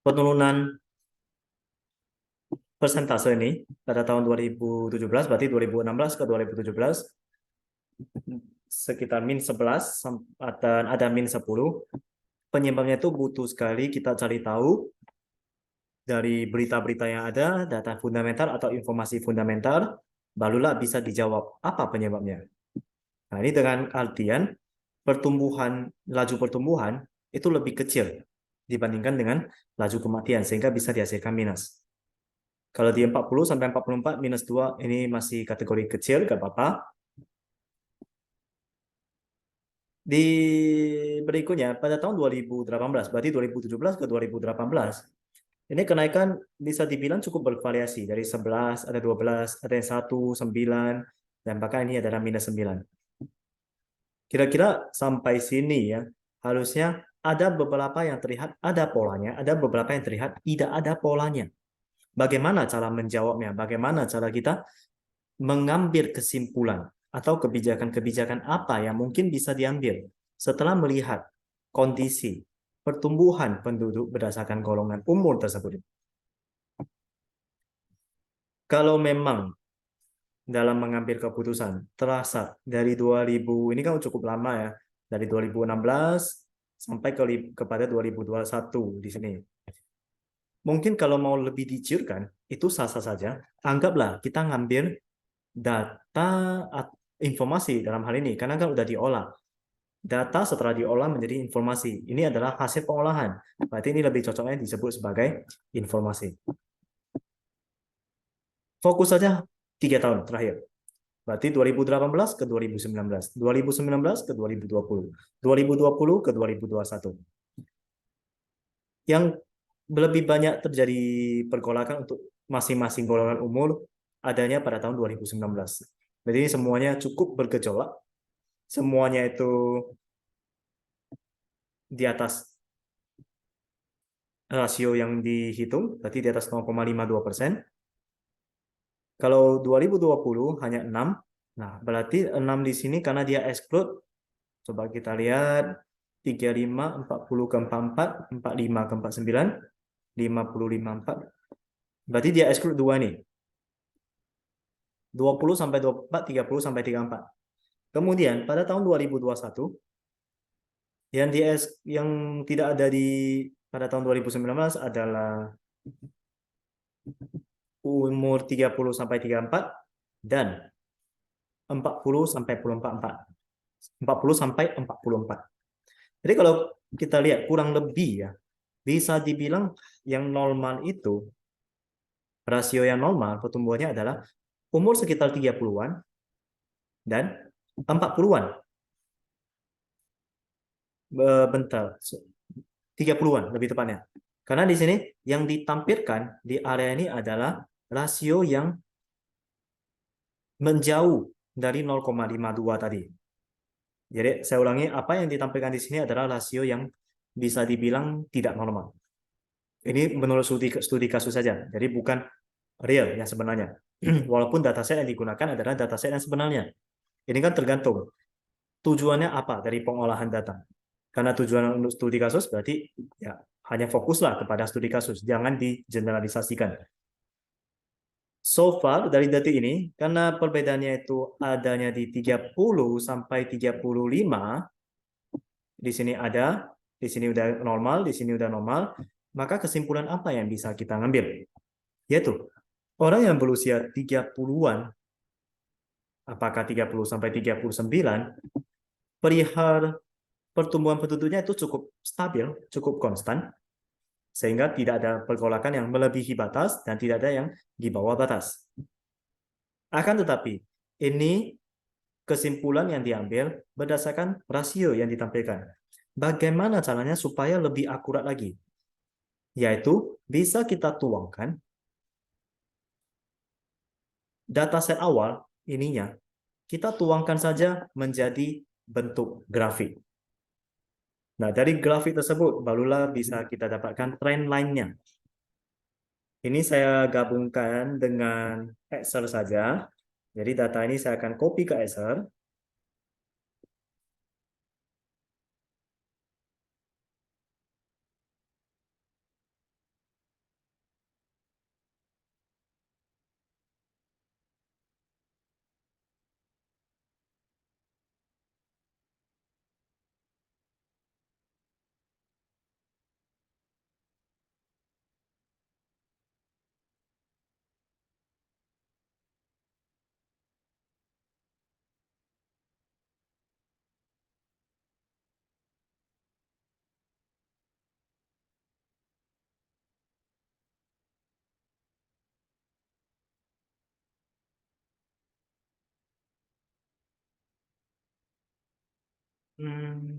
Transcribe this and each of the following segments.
penurunan persentase ini pada tahun 2017, berarti 2016 ke 2017 sekitar -11 dan ada -10. Penyebabnya itu butuh sekali kita cari tahu dari berita-berita yang ada, data fundamental atau informasi fundamental, barulah bisa dijawab apa penyebabnya. Nah, ini dengan artian laju pertumbuhan itu lebih kecil dibandingkan dengan laju kematian, sehingga bisa dihasilkan minus. Kalau di 40 sampai 44 -2 ini masih kategori kecil, gak apa-apa. Di berikutnya pada tahun 2018, berarti 2017 ke 2018, ini kenaikan bisa dibilang cukup bervariasi, dari 11, ada 12, ada yang 1, 9, dan bahkan ini adalah -9. Kira-kira sampai sini ya, harusnya ada beberapa yang terlihat ada polanya, ada beberapa yang terlihat tidak ada polanya. Bagaimana cara menjawabnya? Bagaimana cara kita mengambil kesimpulan atau kebijakan-kebijakan apa yang mungkin bisa diambil setelah melihat kondisi pertumbuhan penduduk berdasarkan golongan umur tersebut? Kalau memang dalam mengambil keputusan terasa dari 2000, ini kan cukup lama ya, dari 2016 sampai kepada 2021 di sini. Mungkin kalau mau lebih diciurkan, itu sah-sah saja. Anggaplah kita ngambil data informasi dalam hal ini, karena kan udah diolah. Data setelah diolah menjadi informasi. Ini adalah hasil pengolahan. Berarti ini lebih cocoknya disebut sebagai informasi. Fokus saja 3 tahun terakhir. Berarti 2018 ke 2019, 2019 ke 2020, 2020 ke 2021. Yang lebih banyak terjadi pergolakan untuk masing-masing golongan umur adanya pada tahun 2019. Jadi ini semuanya cukup bergejolak. Semuanya itu di atas rasio yang dihitung, berarti di atas 0,52%. Kalau 2020 hanya 6, nah berarti 6 di sini karena dia exclude. Coba kita lihat 35, 40 ke 44, 45 ke 49, 55, 4. Berarti dia exclude 2 nih. 20 sampai 24, 30 sampai 34. Kemudian pada tahun 2021 yang tidak ada pada tahun 2019 adalah umur 30 sampai 34 dan 40 sampai 44. 40 sampai 44. Jadi kalau kita lihat kurang lebih ya, bisa dibilang yang normal itu, rasio yang normal pertumbuhannya adalah umur sekitar 30-an dan 40-an. Bentar, 30-an lebih tepatnya. Karena di sini yang ditampilkan di area ini adalah rasio yang menjauh dari 0,52 tadi. Jadi saya ulangi, apa yang ditampilkan di sini adalah rasio yang bisa dibilang tidak normal. Ini menurut studi kasus saja, jadi bukan real yang sebenarnya. Walaupun dataset yang digunakan adalah dataset yang sebenarnya. Ini kan tergantung tujuannya apa dari pengolahan data. Karena tujuan untuk studi kasus berarti ya hanya fokuslah kepada studi kasus, jangan digeneralisasikan. So far dari data ini, karena perbedaannya itu adanya di 30 sampai 35, di sini ada, di sini udah normal, di sini udah normal, maka kesimpulan apa yang bisa kita ngambil? Yaitu, orang yang berusia 30-an, apakah 30 sampai 39, perihal pertumbuhan penduduknya itu cukup stabil, cukup konstan, sehingga tidak ada pergolakan yang melebihi batas dan tidak ada yang di bawah batas. Akan tetapi, ini kesimpulan yang diambil berdasarkan rasio yang ditampilkan. Bagaimana caranya supaya lebih akurat lagi? Yaitu bisa kita tuangkan dataset awal ininya, kita tuangkan saja menjadi bentuk grafik. Nah, dari grafik tersebut barulah bisa kita dapatkan trend line-nya. Ini saya gabungkan dengan Excel saja. Jadi data ini saya akan copy ke Excel.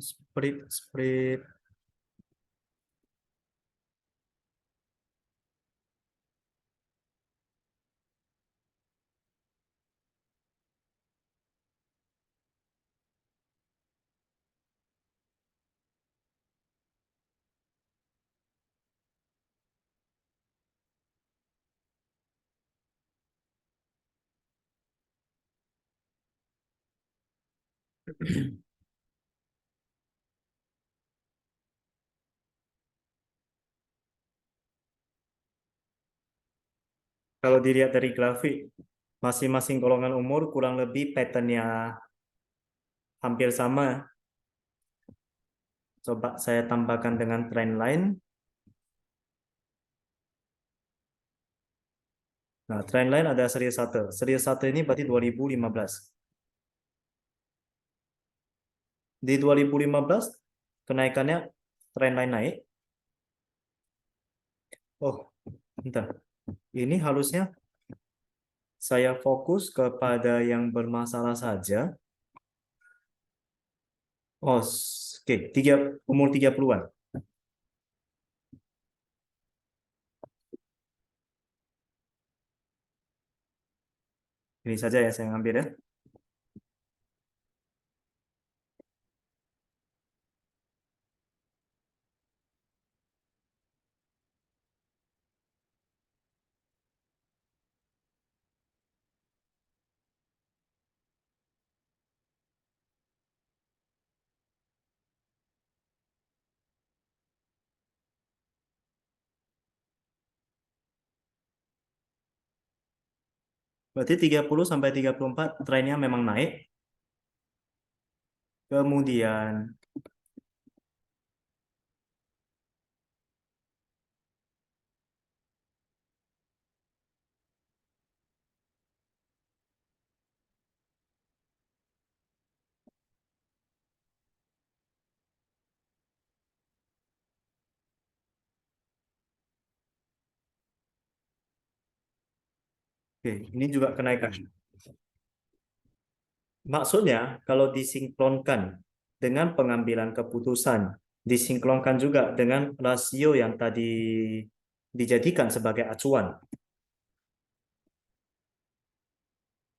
Spread. Kalau dilihat dari grafik, masing-masing golongan umur kurang lebih patternnya hampir sama. Coba saya tambahkan dengan trendline. Nah, trendline ada seri 1. Seri 1 ini berarti 2015. Di 2015, kenaikannya trendline naik. Oh, bentar. Ini harusnya saya fokus kepada yang bermasalah saja. Oh, oke. Umur 30-an. Ini saja ya saya ambil ya. Berarti 30 sampai 34 trennya memang naik. Kemudian oke, ini juga kenaikan. Maksudnya kalau disinkronkan dengan pengambilan keputusan, disinkronkan juga dengan rasio yang tadi dijadikan sebagai acuan.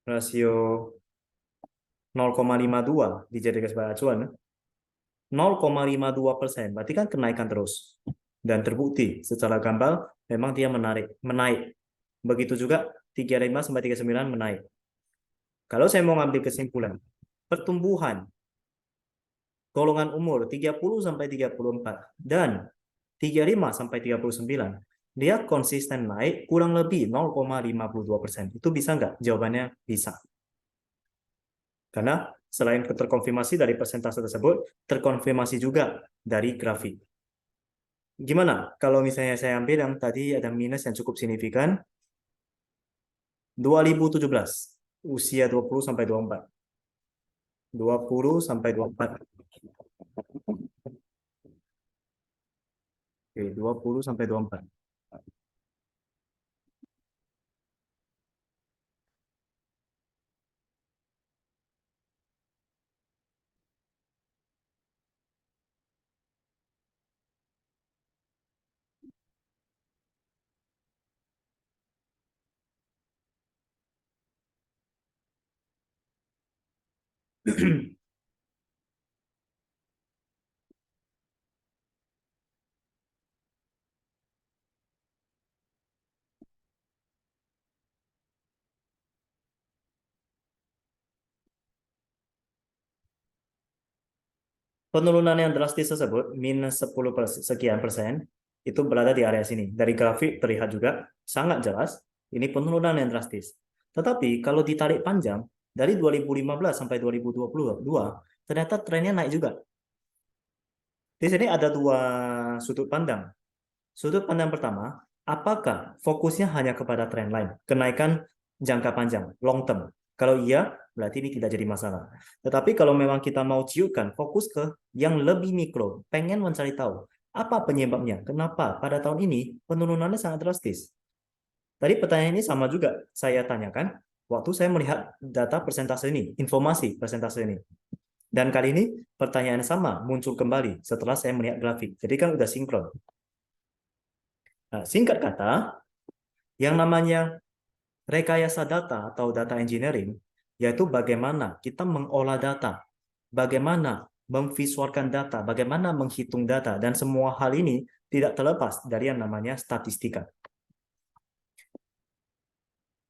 Rasio 0,52 dijadikan sebagai acuan. 0,52%, berarti kan kenaikan terus. Dan terbukti secara gamblang memang dia menaik. Begitu juga 35 sampai 39 menaik. Kalau saya mau ngambil kesimpulan, pertumbuhan golongan umur 30 sampai 34 dan 35 sampai 39, dia konsisten naik kurang lebih 0,52%. Itu bisa nggak? Jawabannya bisa. Karena selain terkonfirmasi dari persentase tersebut, terkonfirmasi juga dari grafik. Gimana kalau misalnya saya ambil yang tadi ada minus yang cukup signifikan, 2017, usia 20 sampai 24. 20 sampai 24. Oke, 20 sampai 24. Penurunan yang drastis tersebut, minus 10 sekian persen, itu berada di area sini. Dari grafik terlihat juga sangat jelas, ini penurunan yang drastis. Tetapi kalau ditarik panjang, dari 2015 sampai 2022, ternyata trennya naik juga. Di sini ada dua sudut pandang. Sudut pandang pertama, apakah fokusnya hanya kepada trend line, kenaikan jangka panjang, long term? Kalau iya, berarti ini tidak jadi masalah. Tetapi kalau memang kita mau ciutkan, fokus ke yang lebih mikro, pengen mencari tahu apa penyebabnya, kenapa pada tahun ini penurunannya sangat drastis. Tadi pertanyaan ini sama juga saya tanyakan waktu saya melihat data persentase ini, informasi persentase ini. Dan kali ini pertanyaan sama muncul kembali setelah saya melihat grafik. Jadi kan udah sinkron. Nah, singkat kata, yang namanya rekayasa data atau data engineering, yaitu bagaimana kita mengolah data, bagaimana memvisualkan data, bagaimana menghitung data, dan semua hal ini tidak terlepas dari yang namanya statistika.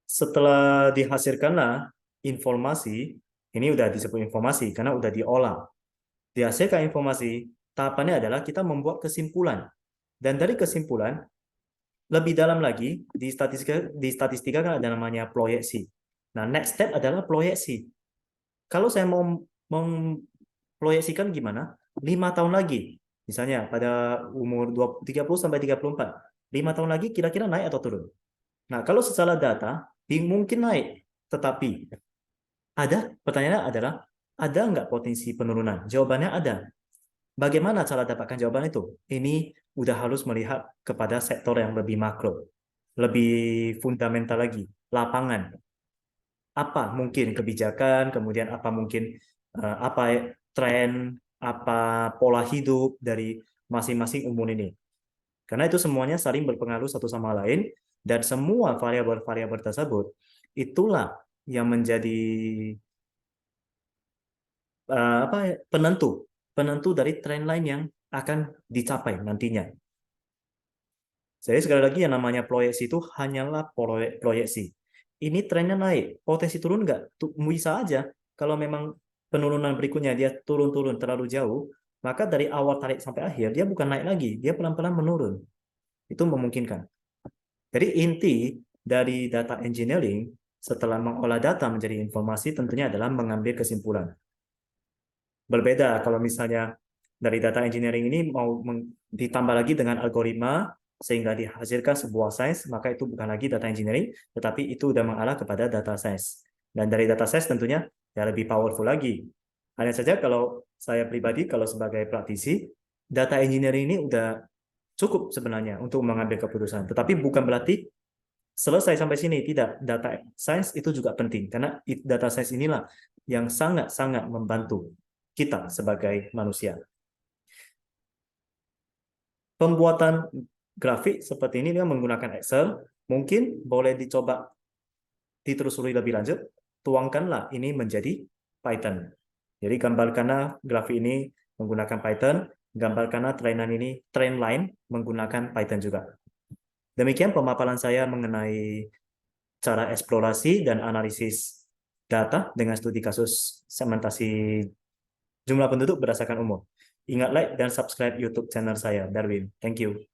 Setelah dihasilkanlah informasi, ini udah disebut informasi karena udah diolah. Dihasilkan informasi, tahapannya adalah kita membuat kesimpulan. Dan dari kesimpulan, lebih dalam lagi, di statistika kan ada namanya proyeksi. Nah, next step adalah proyeksi. Kalau saya mau memproyeksikan gimana? 5 tahun lagi, misalnya pada umur 30 sampai 34, 5 tahun lagi kira-kira naik atau turun? Nah, kalau secara data, mungkin naik. Tetapi, pertanyaannya adalah, ada nggak potensi penurunan? Jawabannya ada. Bagaimana cara dapatkan jawaban itu? Ini udah harus melihat kepada sektor yang lebih makro, lebih fundamental lagi, lapangan. Apa mungkin kebijakan, kemudian apa mungkin apa tren, apa pola hidup dari masing-masing umur ini. Karena itu semuanya saling berpengaruh satu sama lain, dan semua variabel-variabel tersebut itulah yang menjadi penentu dari tren lain yang akan dicapai nantinya. Jadi sekali lagi yang namanya proyeksi itu hanyalah proyeksi. Ini trennya naik, potensi turun nggak? Bisa aja. Kalau memang penurunan berikutnya dia turun-turun terlalu jauh, maka dari awal tarik sampai akhir dia bukan naik lagi, dia pelan-pelan menurun. Itu memungkinkan. Jadi inti dari data engineering setelah mengolah data menjadi informasi tentunya adalah mengambil kesimpulan. Berbeda kalau misalnya dari data engineering ini mau ditambah lagi dengan algoritma sehingga dihasilkan sebuah sains, maka itu bukan lagi data engineering, tetapi itu sudah mengarah kepada data science. Dan dari data science tentunya ya lebih powerful lagi. Hanya saja kalau saya pribadi, kalau sebagai praktisi, data engineering ini udah cukup sebenarnya untuk mengambil keputusan. Tetapi bukan berarti selesai sampai sini, tidak. Data science itu juga penting, karena data science inilah yang sangat-sangat membantu kita sebagai manusia. Pembuatan grafik seperti ini dengan menggunakan Excel, mungkin boleh dicoba ditelusuri lebih lanjut, tuangkanlah ini menjadi Python. Jadi gambarkanlah grafik ini menggunakan Python, gambarkanlah trend line menggunakan Python juga. Demikian pemaparan saya mengenai cara eksplorasi dan analisis data dengan studi kasus segmentasi jumlah penduduk berdasarkan umur. Ingat like dan subscribe YouTube channel saya, Darwin. Thank you.